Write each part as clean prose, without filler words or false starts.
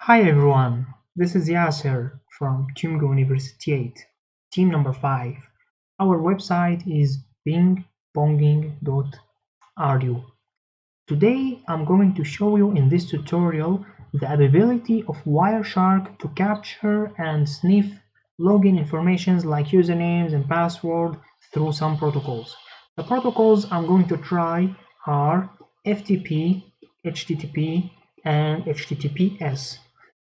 Hi everyone, this is Yasser from Timgo University 8, team number 5. Our website is bingbonging.ru. Today I'm going to show you in this tutorial the ability of Wireshark to capture and sniff login informations like usernames and password through some protocols. The protocols I'm going to try are FTP, HTTP, and HTTPS.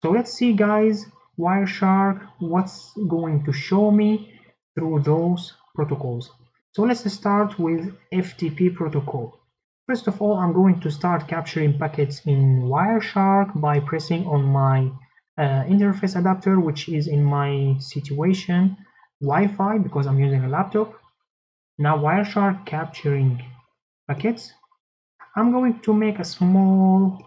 So let's see guys, Wireshark, what's going to show me through those protocols. So let's start with FTP protocol. First of all, I'm going to start capturing packets in Wireshark by pressing on my interface adapter, which is in my situation Wi-Fi because I'm using a laptop. Now Wireshark capturing packets. I'm going to make a small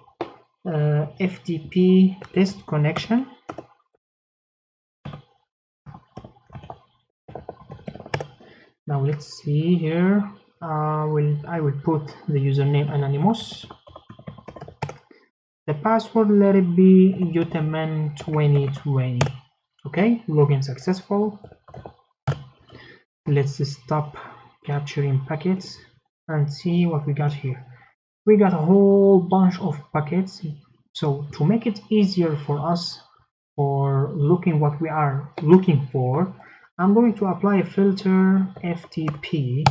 FTP test connection. Now let's see here. I will put the username anonymous. The password, let it be Uteman 2020. Okay, login successful. Let's stop capturing packets and see what we got here. We got a whole bunch of packets. So to make it easier for us for looking what we are looking for, I'm going to apply a filter FTP.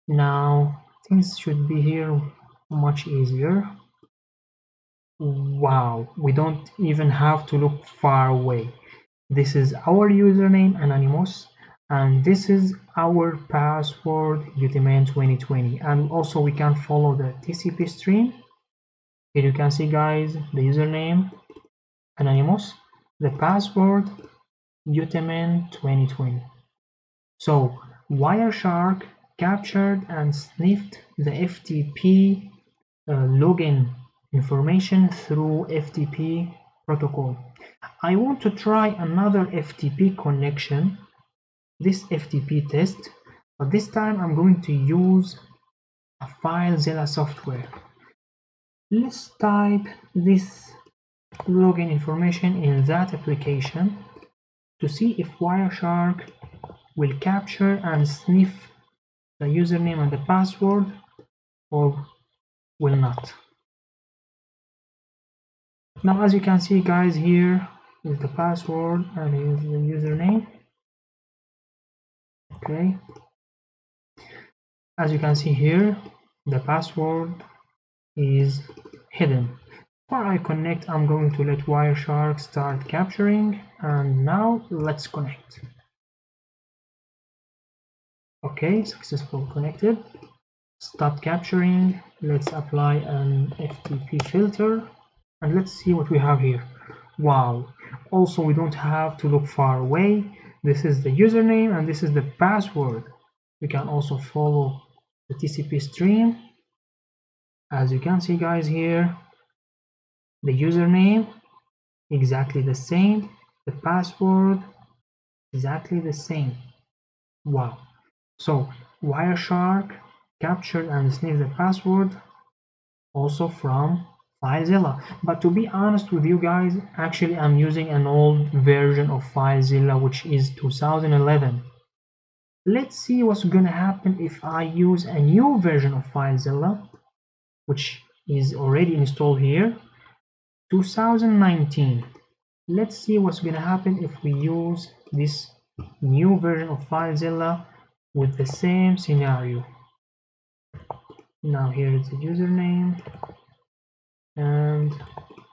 Now things should be here much easier. Wow, we don't even have to look far away. This is our username anonymous, and this is our password Utiman 2020, and also we can follow the TCP stream. Here you can see guys, the username anonymous, the password Utiman 2020. So Wireshark captured and sniffed the FTP login information through FTP protocol. I want to try another FTP connection, this FTP test, but this time I'm going to use a FileZilla software. Let's type this login information in that application to see if Wireshark will capture and sniff the username and the password or will not. Now as you can see guys, here is the password and here's the username. Okay, as you can see here, the password is hidden. Before I connect, I'm going to let Wireshark start capturing, and now let's connect. Okay, successful connected. Stop capturing. Let's apply an FTP filter and let's see what we have here. Wow, also we don't have to look far away. This is the username and this is the password. We can also follow the TCP stream. As you can see guys here, the username exactly the same, the password exactly the same. Wow. So Wireshark captured and sniffed the password also from FileZilla. But to be honest with you guys, actually I'm using an old version of FileZilla, which is 2011. Let's see what's gonna happen if I use a new version of FileZilla, which is already installed here, 2019. Let's see what's gonna happen if we use this new version of FileZilla with the same scenario. Now here is the username and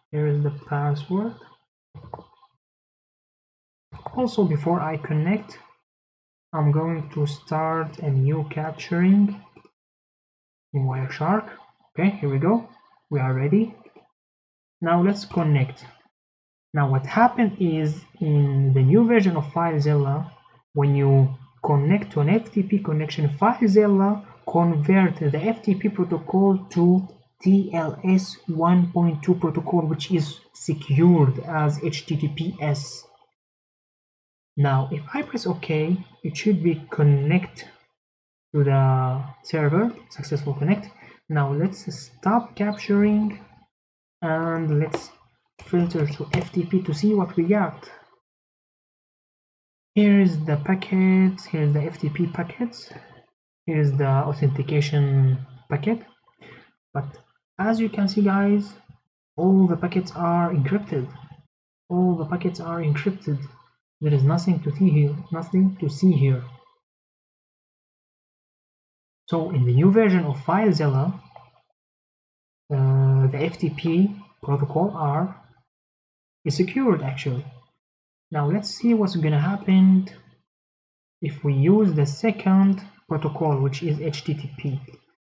here is the password. Also, before I connect, I'm going to start a new capturing in Wireshark. Okay, here we go. We are ready. Now let's connect. Now what happened is, in the new version of FileZilla, when you connect to an FTP connection, FileZilla convert the FTP protocol to TLS 1.2 protocol, which is secured as HTTPS. Now if I press OK, it should be connect to the server, successful connect. Now let's stop capturing and let's filter to FTP to see what we got. Here is the packet, here is the FTP packets, here is the authentication packet. But as you can see, guys, all the packets are encrypted. All the packets are encrypted. There is nothing to see here, nothing to see here. So in the new version of FileZilla, the FTP protocol is secured actually. Now let's see what's gonna happen if we use the second protocol, which is HTTP.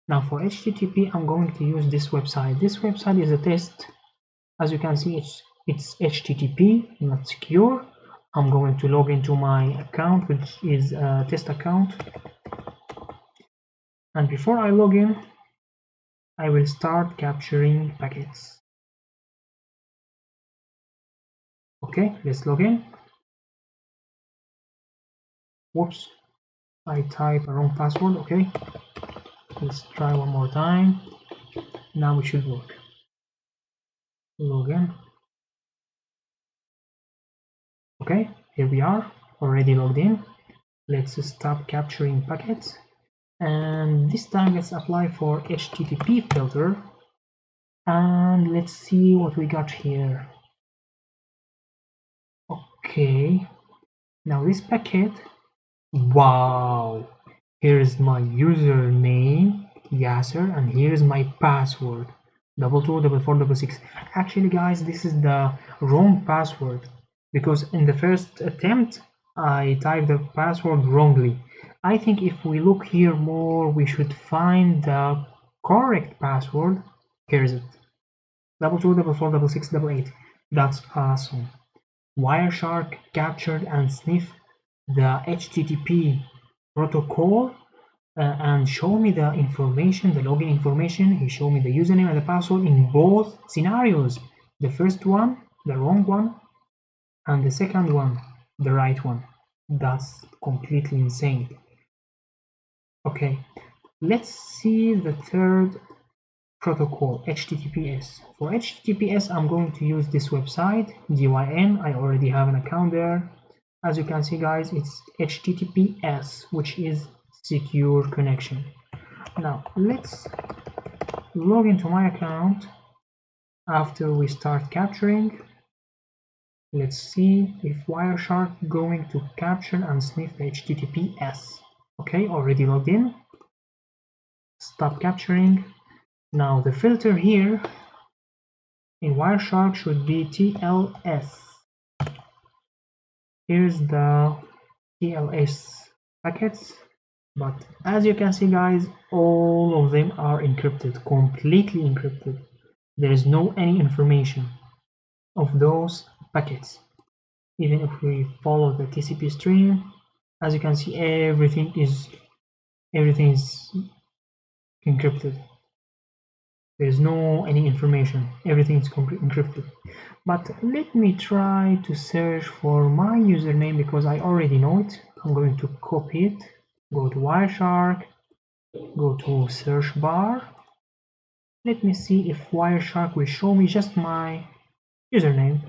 Now for HTTP, I'm going to use this website. This website is a test. As you can see, it's HTTP, not secure. I'm going to log into my account, which is a test account. And before I log in, I will start capturing packets. Okay, let's log in. Whoops, I type a wrong password. Okay, let's try one more time. Now it should work. Log in. Okay, here we are, already logged in. Let's stop capturing packets, and this time let's apply for HTTP filter, and let's see what we got here. Okay, now this packet, wow, here is my username Yasser, and here is my password 224466. Actually guys, this is the wrong password, because in the first attempt I typed the password wrongly. I think if we look here more, we should find the correct password. Here is it, 22446688. That's awesome. Wireshark captured and sniffed the HTTP protocol and show me the information, the login information. He showed me the username and the password in both scenarios. The first one, the wrong one, and the second one, the right one. That's completely insane. Okay, let's see the third protocol, HTTPS. For HTTPS, I'm going to use this website, DYN. I already have an account there. As you can see, guys, it's HTTPS, which is secure connection. Now let's log into my account. After we start capturing, let's see if Wireshark going to capture and sniff the HTTPS. Okay, already logged in. Stop capturing. Now the filter here in Wireshark should be TLS. Here's the TLS packets, but as you can see, guys, all of them are encrypted, completely encrypted. There is no any information of those packets. Even if we follow the TCP stream, as you can see, everything is encrypted. There is no any information, everything is encrypted. But let me try to search for my username, because I already know it. I'm going to copy it, go to Wireshark, go to search bar. Let me see if Wireshark will show me just my username.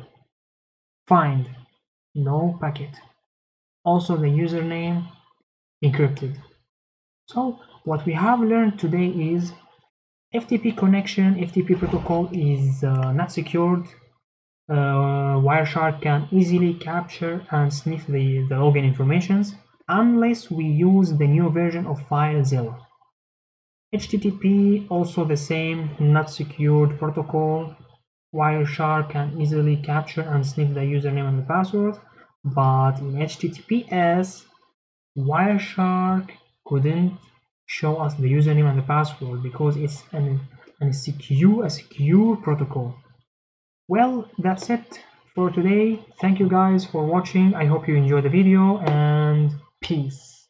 Find, no packet. Also the username encrypted. So what we have learned today is FTP connection, FTP protocol is not secured. Wireshark can easily capture and sniff the login informations unless we use the new version of FileZilla. HTTP also the same, not secured protocol. Wireshark can easily capture and sniff the username and the password, but in HTTPS, Wireshark couldn't show us the username and the password because it's a secure protocol. Well, that's it for today. Thank you guys for watching. I hope you enjoyed the video, and peace.